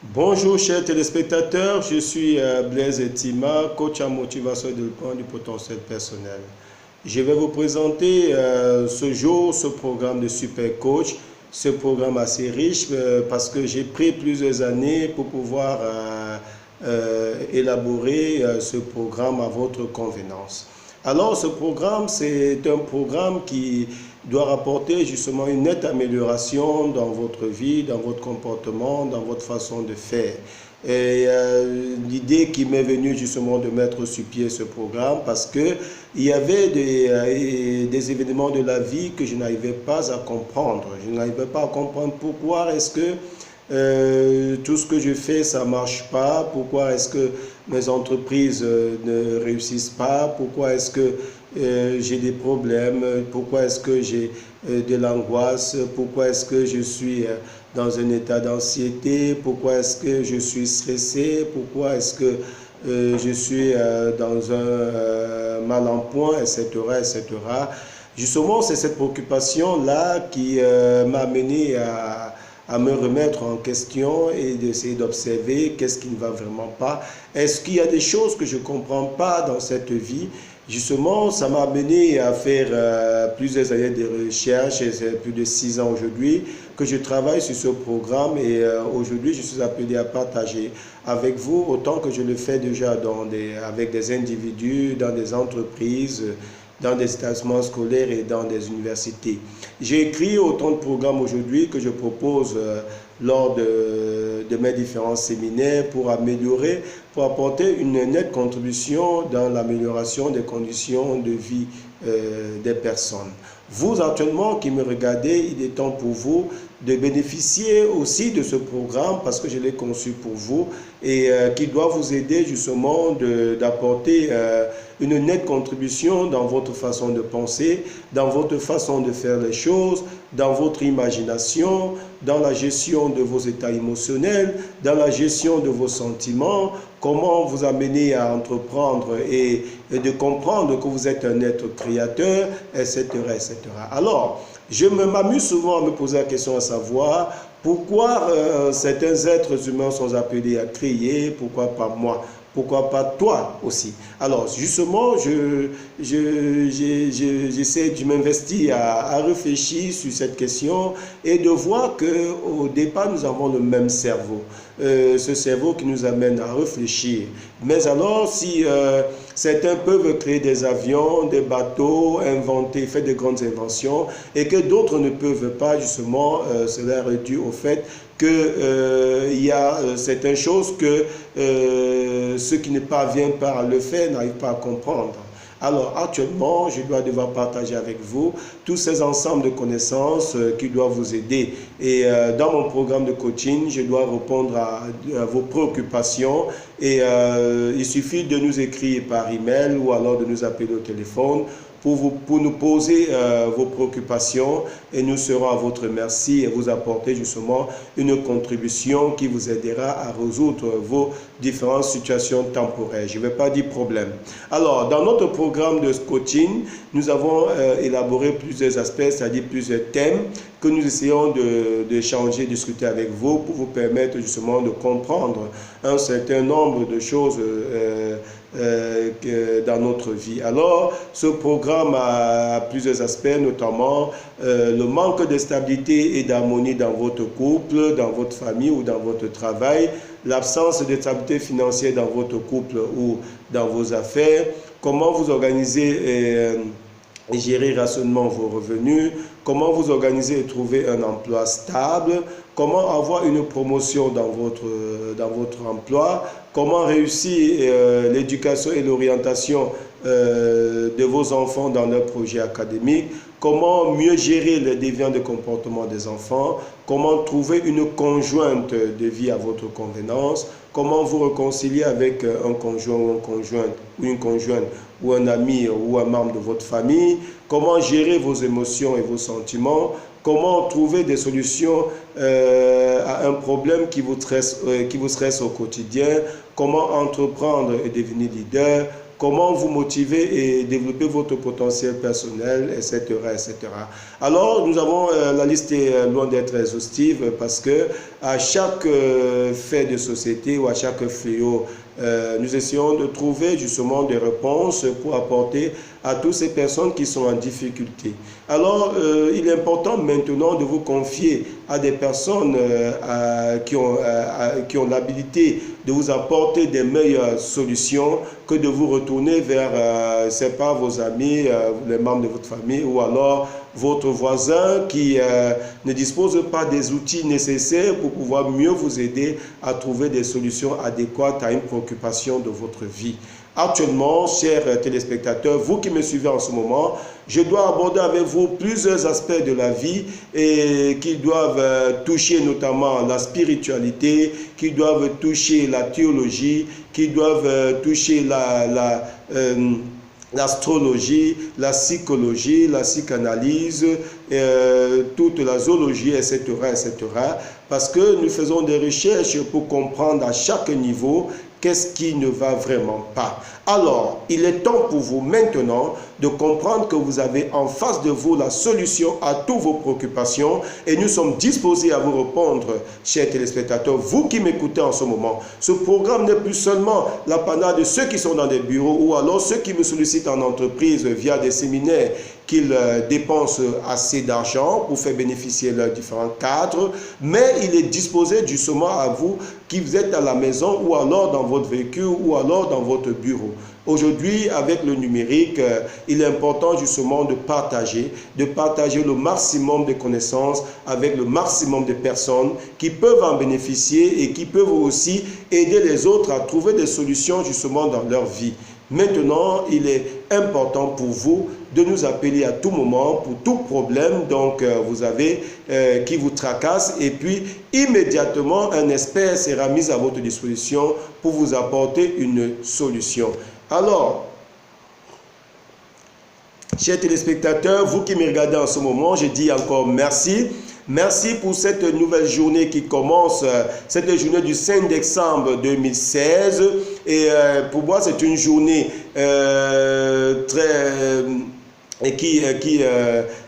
Bonjour chers téléspectateurs, je suis Blaise Tima, coach en motivation et développement du potentiel personnel. Je vais vous présenter ce jour ce programme de Super Coach, ce programme assez riche parce que j'ai pris plusieurs années pour pouvoir élaborer ce programme à votre convenance. Alors ce programme, c'est un programme qui doit rapporter justement une nette amélioration dans votre vie, dans votre comportement, dans votre façon de faire. Et l'idée qui m'est venue justement de mettre sur pied ce programme parce que il y avait des événements de la vie que je n'arrivais pas à comprendre. Je n'arrivais pas à comprendre pourquoi est-ce que tout ce que je fais, ça ne marche pas. Pourquoi est-ce que mes entreprises ne réussissent pas? Pourquoi est-ce que j'ai des problèmes? Pourquoi est-ce que j'ai de l'angoisse? Pourquoi est-ce que je suis dans un état d'anxiété? Pourquoi est-ce que je suis stressé? Pourquoi est-ce que je suis dans un mal en point, etc., etc. Justement, c'est cette préoccupation-là qui m'a amené à me remettre en question et d'essayer d'observer qu'est-ce qui ne va vraiment pas. Est-ce qu'il y a des choses que je ne comprends pas dans cette vie? Justement, ça m'a amené à faire plusieurs années de recherche, et c'est plus de 6 ans aujourd'hui que je travaille sur ce programme et aujourd'hui je suis appelé à partager avec vous autant que je le fais déjà avec des individus, dans des entreprises, dans des établissements scolaires et dans des universités. J'ai écrit autant de programmes aujourd'hui que je propose lors de mes différents séminaires pour améliorer, pour apporter une nette contribution dans l'amélioration des conditions de vie des personnes. Vous actuellement qui me regardez, il est temps pour vous de bénéficier aussi de ce programme parce que je l'ai conçu pour vous et qui doit vous aider justement d'apporter une nette contribution dans votre façon de penser, dans votre façon de faire les choses, dans votre imagination, dans la gestion de vos états émotionnels, dans la gestion de vos sentiments, comment vous amener à entreprendre et de comprendre que vous êtes un être créateur, etc., etc. Alors, je m'amuse souvent à me poser la question à savoir pourquoi certains êtres humains sont appelés à créer, pourquoi pas moi? Pourquoi pas toi aussi? Alors, justement, j'essaie de m'investir à réfléchir sur cette question et de voir qu'au départ, nous avons le même cerveau. Ce cerveau qui nous amène à réfléchir. Mais alors, si certains peuvent créer des avions, des bateaux, inventer, faire de grandes inventions, et que d'autres ne peuvent pas, justement, cela est dû au fait qu'il y a certaines choses que ceux qui ne parviennent pas à le faire n'arrivent pas à comprendre. Alors actuellement, je dois devoir partager avec vous tous ces ensembles de connaissances qui doivent vous aider. Et dans mon programme de coaching, je dois répondre à vos préoccupations. Et il suffit de nous écrire par email ou alors de nous appeler au téléphone pour nous poser vos préoccupations et nous serons à votre merci et vous apporter justement une contribution qui vous aidera à résoudre vos différentes situations temporaires. Je ne vais pas dire problème. Alors, dans notre programme de coaching, nous avons élaboré plusieurs aspects, c'est-à-dire plusieurs thèmes que nous essayons de changer, discuter avec vous pour vous permettre justement de comprendre un certain nombre de choses dans notre vie. Alors, ce programme a plusieurs aspects, notamment le manque de stabilité et d'harmonie dans votre couple, dans votre famille ou dans votre travail, l'absence de stabilité financière dans votre couple ou dans vos affaires, comment vous organisez et gérer rationnellement vos revenus, comment vous organiser et trouver un emploi stable, comment avoir une promotion dans votre emploi, comment réussir l'éducation et l'orientation de vos enfants dans leurs projets académiques, comment mieux gérer les déviants de comportement des enfants, comment trouver une conjointe de vie à votre convenance, comment vous réconcilier avec un conjoint ou une conjointe ou un ami ou un membre de votre famille, comment gérer vos émotions et vos sentiments, comment trouver des solutions à un problème qui vous stresse au quotidien, comment entreprendre et devenir leader, comment vous motiver et développer votre potentiel personnel, etc., etc. Alors, nous avons, la liste est loin d'être exhaustive parce que à chaque fait de société ou à chaque fléau. Nous essayons de trouver justement des réponses pour apporter à toutes ces personnes qui sont en difficulté. Alors, il est important maintenant de vous confier à des personnes qui ont l'habilité de vous apporter des meilleures solutions que de vous retourner vers, c'est pas vos amis, les membres de votre famille ou alors votre voisin qui ne dispose pas des outils nécessaires pour pouvoir mieux vous aider à trouver des solutions adéquates à une préoccupation de votre vie. Actuellement, chers téléspectateurs, vous qui me suivez en ce moment, je dois aborder avec vous plusieurs aspects de la vie et qui doivent toucher notamment la spiritualité, qui doivent toucher la théologie, qui doivent toucher l'astrologie, la psychologie, la psychanalyse, toute la zoologie, etc., etc. Parce que nous faisons des recherches pour comprendre à chaque niveau qu'est-ce qui ne va vraiment pas. Alors, il est temps pour vous maintenant de comprendre que vous avez en face de vous la solution à toutes vos préoccupations et nous sommes disposés à vous répondre, chers téléspectateurs, vous qui m'écoutez en ce moment. Ce programme n'est plus seulement l'apanage de ceux qui sont dans des bureaux ou alors ceux qui me sollicitent en entreprise via des séminaires qu'ils dépensent assez d'argent pour faire bénéficier leurs différents cadres, mais il est disposé justement à vous qui vous êtes à la maison ou alors dans votre véhicule ou alors dans votre bureau. Aujourd'hui, avec le numérique, il est important justement de partager le maximum de connaissances avec le maximum de personnes qui peuvent en bénéficier et qui peuvent aussi aider les autres à trouver des solutions justement dans leur vie. Maintenant, il est important pour vous de nous appeler à tout moment pour tout problème vous avez qui vous tracasse et puis immédiatement un expert sera mis à votre disposition pour vous apporter une solution. Alors, chers téléspectateurs, vous qui me regardez en ce moment, je dis encore merci. Merci pour cette nouvelle journée qui commence, cette journée du 5 décembre 2016. Et pour moi, c'est une journée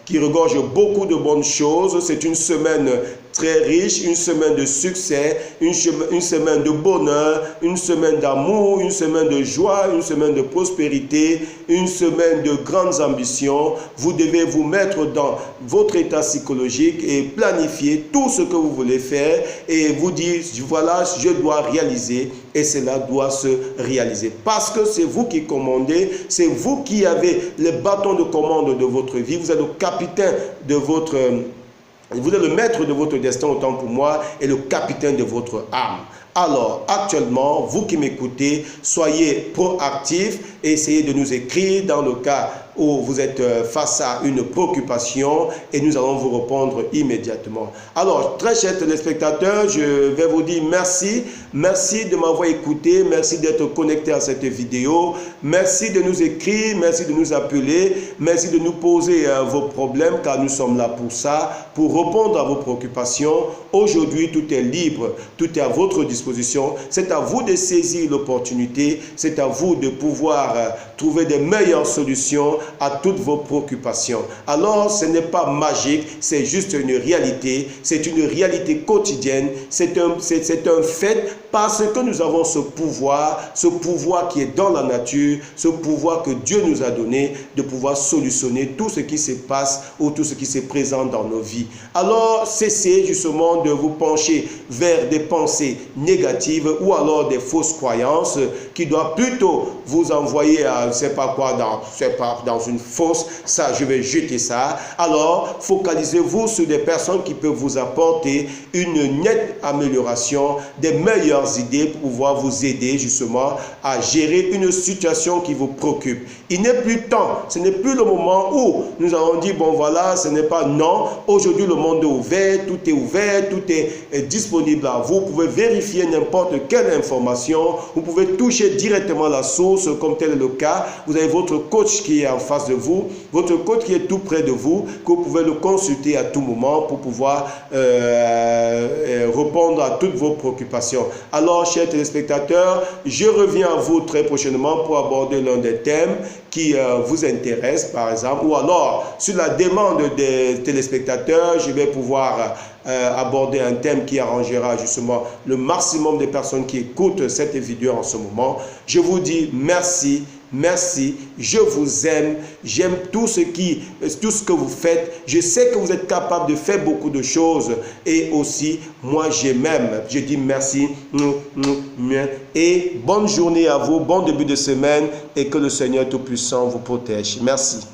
qui regorge beaucoup de bonnes choses. C'est une semaine très riche, une semaine de succès, une semaine de bonheur, une semaine d'amour, une semaine de joie, une semaine de prospérité, une semaine de grandes ambitions. Vous devez vous mettre dans votre état psychologique et planifier tout ce que vous voulez faire et vous dire, voilà, je dois réaliser et cela doit se réaliser. Parce que c'est vous qui commandez, c'est vous qui avez le bâton de commande de votre vie, vous êtes le capitaine de votre... Vous êtes le maître de votre destin autant pour moi et le capitaine de votre âme. Alors, actuellement, vous qui m'écoutez, soyez proactifs et essayez de nous écrire dans le cas où vous êtes face à une préoccupation et nous allons vous répondre immédiatement. Alors, très chers téléspectateurs, je vais vous dire merci. Merci de m'avoir écouté. Merci d'être connecté à cette vidéo. Merci de nous écrire. Merci de nous appeler. Merci de nous poser vos problèmes car nous sommes là pour ça, pour répondre à vos préoccupations. Aujourd'hui, tout est libre. Tout est à votre disposition. C'est à vous de saisir l'opportunité. C'est à vous de pouvoir trouver des meilleures solutions à toutes vos préoccupations. Alors, ce n'est pas magique, c'est juste une réalité, c'est une réalité quotidienne, c'est un fait parce que nous avons ce pouvoir qui est dans la nature, ce pouvoir que Dieu nous a donné de pouvoir solutionner tout ce qui se passe ou tout ce qui se présente dans nos vies. Alors, cessez justement de vous pencher vers des pensées négatives ou alors des fausses croyances qui doivent plutôt vous envoyer à, je ne sais pas quoi, dans une fosse, ça, je vais jeter ça. Alors, focalisez-vous sur des personnes qui peuvent vous apporter une nette amélioration, des meilleures idées pour pouvoir vous aider justement à gérer une situation qui vous préoccupe. Il n'est plus temps, ce n'est plus le moment où nous allons dire, bon voilà, ce n'est pas non. Aujourd'hui, le monde est ouvert, tout est disponible à vous. Vous pouvez vérifier n'importe quelle information, vous pouvez toucher directement la source, comme tel est le cas. Vous avez votre coach qui est en face de vous, votre coach qui est tout près de vous, que vous pouvez le consulter à tout moment pour pouvoir répondre à toutes vos préoccupations. Alors, chers téléspectateurs, je reviens à vous très prochainement pour aborder l'un des thèmes qui vous intéresse, par exemple, ou alors, sur la demande des téléspectateurs, je vais pouvoir aborder un thème qui arrangera justement le maximum de personnes qui écoutent cette vidéo en ce moment. Je vous dis merci. Merci, je vous aime, j'aime tout ce que vous faites. Je sais que vous êtes capable de faire beaucoup de choses et aussi, moi je m'aime. Je dis merci et bonne journée à vous, bon début de semaine et que le Seigneur Tout-Puissant vous protège. Merci.